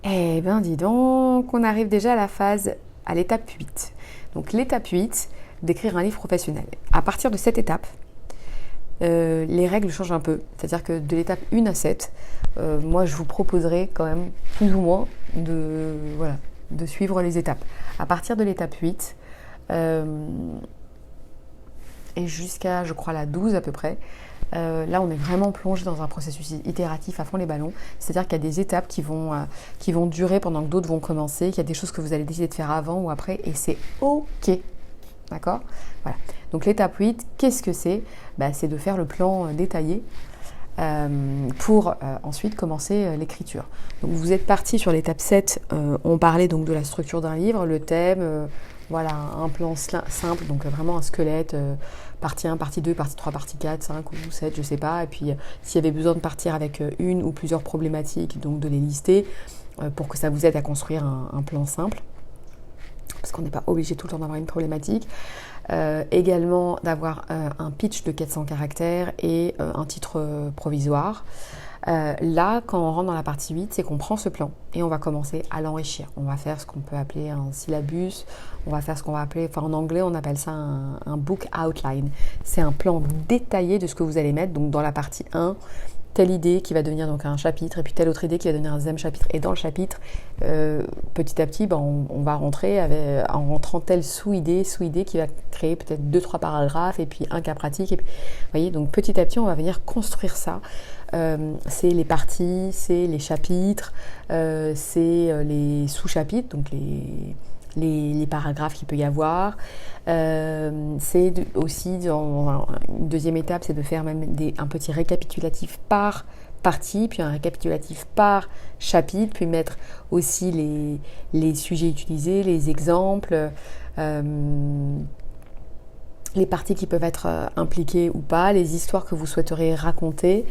Eh bien, dis donc, on arrive déjà à l'étape 8. Donc, l'étape 8, d'écrire un livre professionnel. À partir de cette étape, les règles changent un peu. C'est-à-dire que de l'étape 1 à 7, moi, je vous proposerai quand même plus ou moins de suivre les étapes. À partir de l'étape 8, et jusqu'à, je crois, la 12 à peu près, là, on est vraiment plongé dans un processus itératif à fond les ballons. C'est-à-dire qu'il y a des étapes qui vont durer pendant que d'autres vont commencer, qu'il y a des choses que vous allez décider de faire avant ou après, et c'est OK. D'accord ? Voilà. Donc l'étape 8, qu'est-ce que c'est ? C'est de faire le plan détaillé pour ensuite commencer l'écriture. Donc vous êtes parti sur l'étape 7, on parlait donc de la structure d'un livre, le thème, voilà, un plan simple, donc vraiment un squelette, partie 1, partie 2, partie 3, partie 4, 5 ou 7, je sais pas. Et puis s'il y avait besoin de partir avec une ou plusieurs problématiques, donc de les lister pour que ça vous aide à construire un plan simple. Parce qu'on n'est pas obligé tout le temps d'avoir une problématique. Également d'avoir un pitch de 400 caractères et un titre provisoire. Là, quand on rentre dans la partie 8, c'est qu'on prend ce plan et on va commencer à l'enrichir. On va faire ce qu'on peut appeler un syllabus, on va faire ce qu'on va appeler, enfin en anglais on appelle ça un book outline. C'est un plan détaillé de ce que vous allez mettre. Donc dans la partie 1, telle idée qui va devenir donc un chapitre, et puis telle autre idée qui va devenir un deuxième chapitre. Et dans le chapitre, petit à petit, on va rentrer en rentrant telle sous-idée qui va créer peut-être 2-3 paragraphes, et puis un cas pratique. Et puis, vous voyez, donc petit à petit, on va venir construire ça. C'est les parties, c'est les chapitres, c'est les sous-chapitres, donc les paragraphes qu'il peut y avoir. C'est aussi, dans une deuxième étape, c'est de faire même un petit récapitulatif par partie, puis un récapitulatif par chapitre, puis mettre aussi les sujets utilisés, les exemples, les parties qui peuvent être impliquées ou pas, les histoires que vous souhaiteriez raconter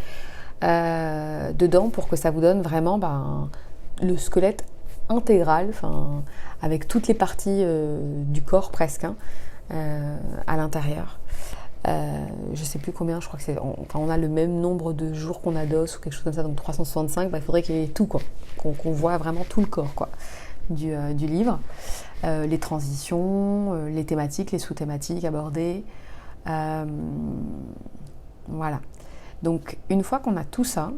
dedans pour que ça vous donne vraiment le squelette intégral, avec toutes les parties du corps presque à l'intérieur. Je ne sais plus combien, je crois que on a le même nombre de jours qu'on a d'os ou quelque chose comme ça, donc 365, il faudrait qu'il y ait tout, quoi, qu'on voit vraiment tout le corps, quoi, du livre. Les transitions, les thématiques, les sous-thématiques abordées. Voilà. Donc, une fois qu'on a tout ça,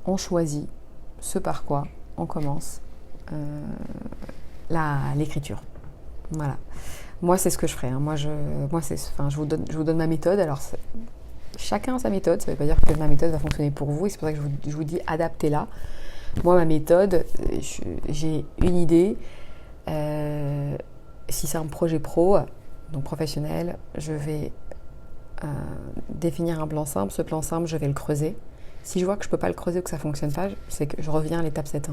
on choisit ce par quoi on commence l'écriture. Voilà. Moi, c'est ce que je ferai. Je vous donne ma méthode. Alors, chacun a sa méthode. Ça ne veut pas dire que ma méthode va fonctionner pour vous. Et c'est pour ça que je vous dis adaptez-la. Moi, ma méthode, j'ai une idée. Si c'est un projet pro, donc professionnel, je vais définir un plan simple. Ce plan simple, je vais le creuser. Si je vois que je ne peux pas le creuser ou que ça ne fonctionne pas, c'est que je reviens à l'étape 7.1.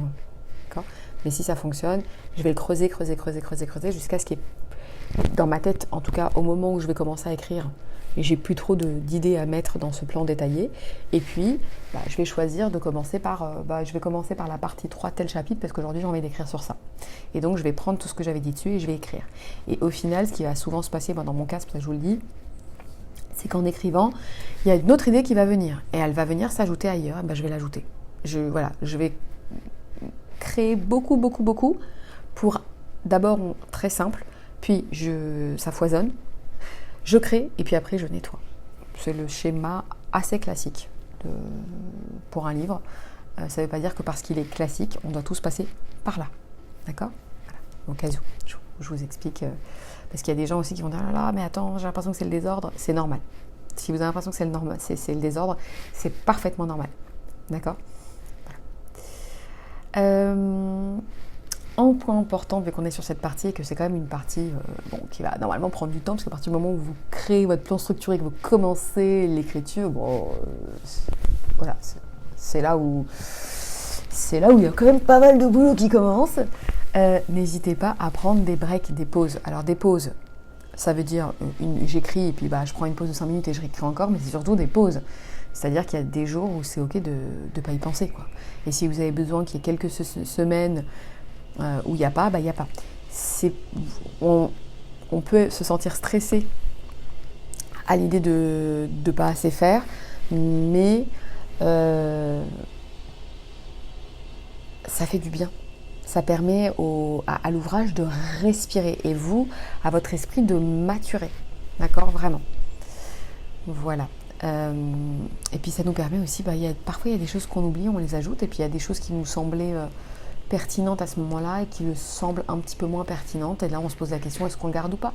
D'accord ? Mais si ça fonctionne, je vais le creuser jusqu'à ce qu'il y ait, dans ma tête, en tout cas au moment où je vais commencer à écrire, et j'ai plus trop d'idées à mettre dans ce plan détaillé. Et puis, je vais choisir de commencer par la partie 3 tel chapitre, parce qu'aujourd'hui j'ai envie d'écrire sur ça. Et donc je vais prendre tout ce que j'avais dit dessus et je vais écrire. Et au final, ce qui va souvent se passer, dans mon cas, c'est pour ça que je vous le dis, c'est qu'en écrivant, il y a une autre idée qui va venir. Et elle va venir s'ajouter ailleurs, et je vais l'ajouter. Je vais créer beaucoup pour d'abord très simple, puis ça foisonne, je crée et puis après je nettoie. C'est le schéma assez classique pour un livre. Ça ne veut pas dire que parce qu'il est classique, on doit tous passer par là. D'accord ? Voilà. Au cas où, je vous explique. Parce qu'il y a des gens aussi qui vont dire ah là, mais attends, j'ai l'impression que c'est le désordre. C'est normal. Si vous avez l'impression que c'est le désordre, c'est parfaitement normal. D'accord ? Un point important, vu qu'on est sur cette partie, et que c'est quand même une partie qui va normalement prendre du temps, parce qu'à partir du moment où vous créez votre plan structuré, que vous commencez l'écriture, voilà, c'est là où il y a quand même pas mal de boulot qui commence. N'hésitez pas à prendre des breaks, des pauses. Alors des pauses, ça veut dire j'écris et puis je prends une pause de 5 minutes et je réécris encore, mais c'est surtout des pauses. C'est-à-dire qu'il y a des jours où c'est ok de ne pas y penser, quoi. Et si vous avez besoin qu'il y ait quelques semaines où il n'y a pas, il n'y a pas. On peut se sentir stressé à l'idée de ne pas assez faire, mais Ça fait du bien. Ça permet à l'ouvrage de respirer et vous, à votre esprit, de maturer. D'accord? Vraiment. Voilà. Et puis ça nous permet aussi, parfois il y a des choses qu'on oublie, on les ajoute, et puis il y a des choses qui nous semblaient pertinentes à ce moment-là et qui le semblent un petit peu moins pertinentes. Et là, on se pose la question, est-ce qu'on le garde ou pas?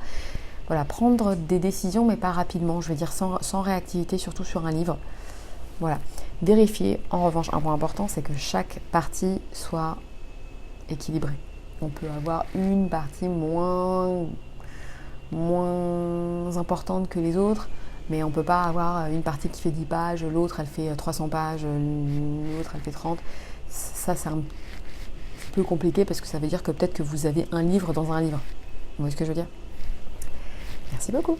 Voilà, prendre des décisions, mais pas rapidement, je veux dire sans réactivité, surtout sur un livre. Voilà. Vérifier, en revanche, un point important, c'est que chaque partie soit équilibrée. On peut avoir une partie moins importante que les autres, mais on ne peut pas avoir une partie qui fait 10 pages, l'autre elle fait 300 pages, l'autre elle fait 30. Ça, c'est un petit peu compliqué parce que ça veut dire que peut-être que vous avez un livre dans un livre. Vous voyez ce que je veux dire? Merci beaucoup.